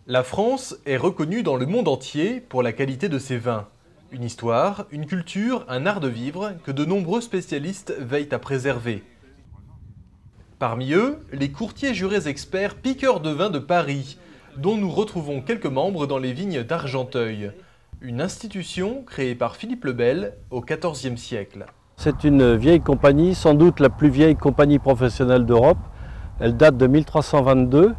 La France est reconnue dans le monde entier pour la qualité de ses vins. Une histoire, une culture, un art de vivre que de nombreux spécialistes veillent à préserver. Parmi eux, les courtiers jurés experts piqueurs de vin de Paris, dont nous retrouvons quelques membres dans les vignes d'Argenteuil, une institution créée par Philippe le Bel au XIVe siècle. C'est une vieille compagnie, sans doute la plus vieille compagnie professionnelle d'Europe. Elle date de 1322.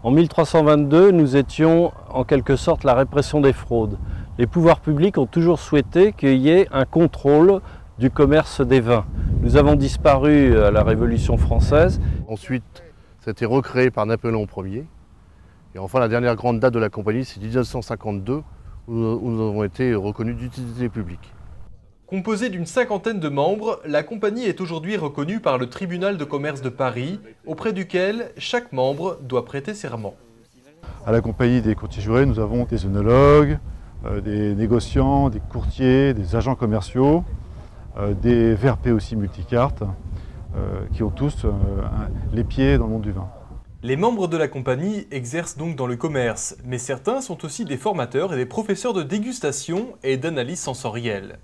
En 1322, nous étions en quelque sorte la répression des fraudes. Les pouvoirs publics ont toujours souhaité qu'il y ait un contrôle du commerce des vins. Nous avons disparu à la Révolution française. Ensuite, ça a été recréé par Napoléon Ier. Et enfin, la dernière grande date de la compagnie, c'est 1952, où nous avons été reconnus d'utilité publique. Composée d'une cinquantaine de membres, la compagnie est aujourd'hui reconnue par le tribunal de commerce de Paris, auprès duquel chaque membre doit prêter serment. À la compagnie des courtiers jurés, nous avons des œnologues, des négociants, des courtiers, des agents commerciaux, des VRP aussi multicartes, qui ont tous les pieds dans le monde du vin. Les membres de la compagnie exercent donc dans le commerce, mais certains sont aussi des formateurs et des professeurs de dégustation et d'analyse sensorielle.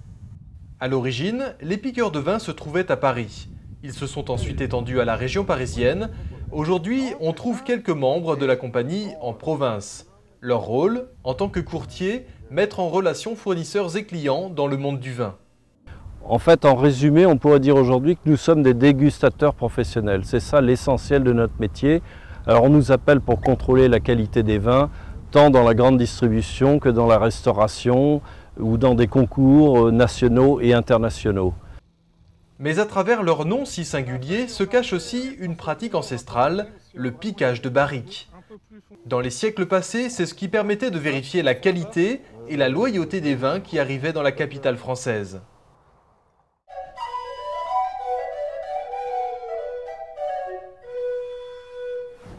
À l'origine, les piqueurs de vin se trouvaient à Paris. Ils se sont ensuite étendus à la région parisienne. Aujourd'hui, on trouve quelques membres de la compagnie en province. Leur rôle, en tant que courtier, mettre en relation fournisseurs et clients dans le monde du vin. En fait, en résumé, on pourrait dire aujourd'hui que nous sommes des dégustateurs professionnels. C'est ça l'essentiel de notre métier. Alors on nous appelle pour contrôler la qualité des vins, tant dans la grande distribution que dans la restauration, ou dans des concours nationaux et internationaux. Mais à travers leur nom si singulier se cache aussi une pratique ancestrale, le piquage de barriques. Dans les siècles passés, c'est ce qui permettait de vérifier la qualité et la loyauté des vins qui arrivaient dans la capitale française.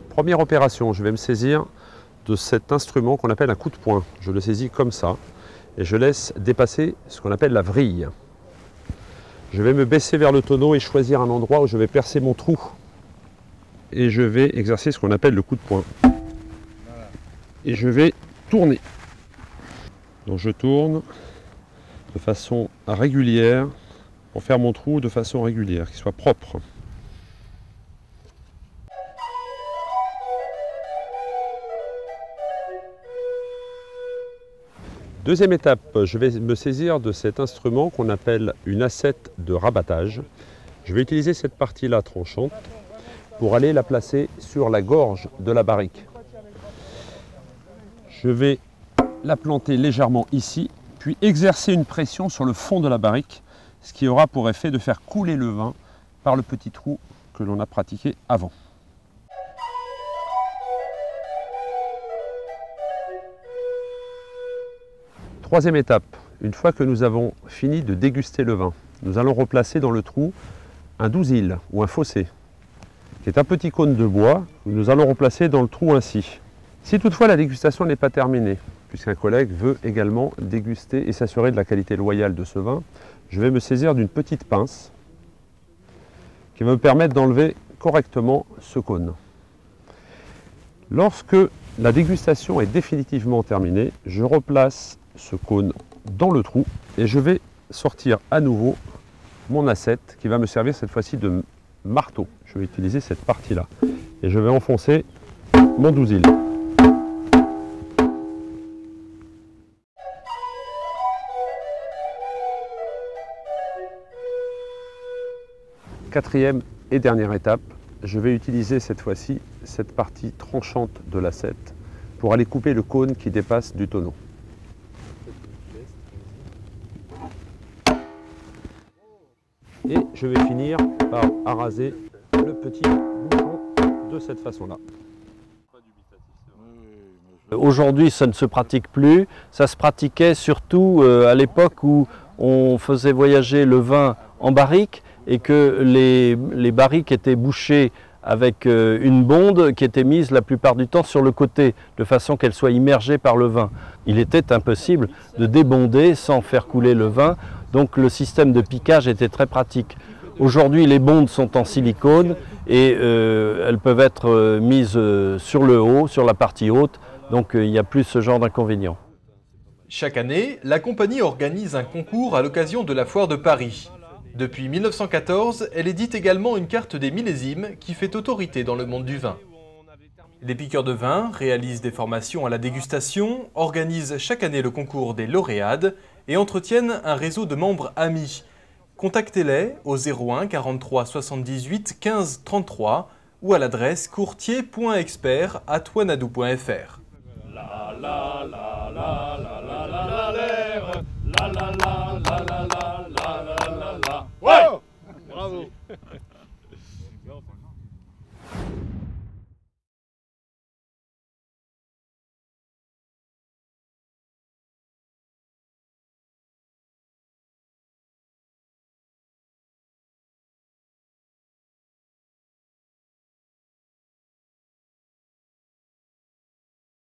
Première opération, je vais me saisir de cet instrument qu'on appelle un coup de poing. Je le saisis comme ça. Et je laisse dépasser ce qu'on appelle la vrille. Je vais me baisser vers le tonneau et choisir un endroit où je vais percer mon trou. Et je vais exercer ce qu'on appelle le coup de poing. Et je vais tourner. Donc je tourne de façon régulière pour faire mon trou de façon régulière, qu'il soit propre. Deuxième étape, je vais me saisir de cet instrument qu'on appelle une assiette de rabattage. Je vais utiliser cette partie-là tranchante pour aller la placer sur la gorge de la barrique. Je vais la planter légèrement ici, puis exercer une pression sur le fond de la barrique, ce qui aura pour effet de faire couler le vin par le petit trou que l'on a pratiqué avant. Troisième étape, une fois que nous avons fini de déguster le vin, nous allons replacer dans le trou un dousil ou un fossé, qui est un petit cône de bois que nous allons replacer dans le trou ainsi. Si toutefois la dégustation n'est pas terminée, puisqu'un collègue veut également déguster et s'assurer de la qualité loyale de ce vin, je vais me saisir d'une petite pince qui va me permettre d'enlever correctement ce cône. Lorsque la dégustation est définitivement terminée, je replace ce cône dans le trou et je vais sortir à nouveau mon assiette qui va me servir cette fois-ci de marteau. Je vais utiliser cette partie-là et je vais enfoncer mon dousil. Quatrième et dernière étape, je vais utiliser cette fois-ci cette partie tranchante de l'assiette pour aller couper le cône qui dépasse du tonneau. Et je vais finir par araser le petit bouchon de cette façon-là. Aujourd'hui, ça ne se pratique plus. Ça se pratiquait surtout à l'époque où on faisait voyager le vin en barrique et que les barriques étaient bouchées avec une bonde qui était mise la plupart du temps sur le côté, de façon qu'elle soit immergée par le vin. Il était impossible de débonder sans faire couler le vin, donc le système de piquage était très pratique. Aujourd'hui, les bondes sont en silicone et elles peuvent être mises sur le haut, sur la partie haute, Donc il n'y a plus ce genre d'inconvénient. Chaque année, la compagnie organise un concours à l'occasion de la foire de Paris. Depuis 1914, elle édite également une carte des millésimes qui fait autorité dans le monde du vin. Les piqueurs de vin réalisent des formations à la dégustation, organisent chaque année le concours des lauréades et entretiennent un réseau de membres amis. Contactez-les au 01 43 78 15 33 ou à l'adresse courtier.expert@wanadoo.fr.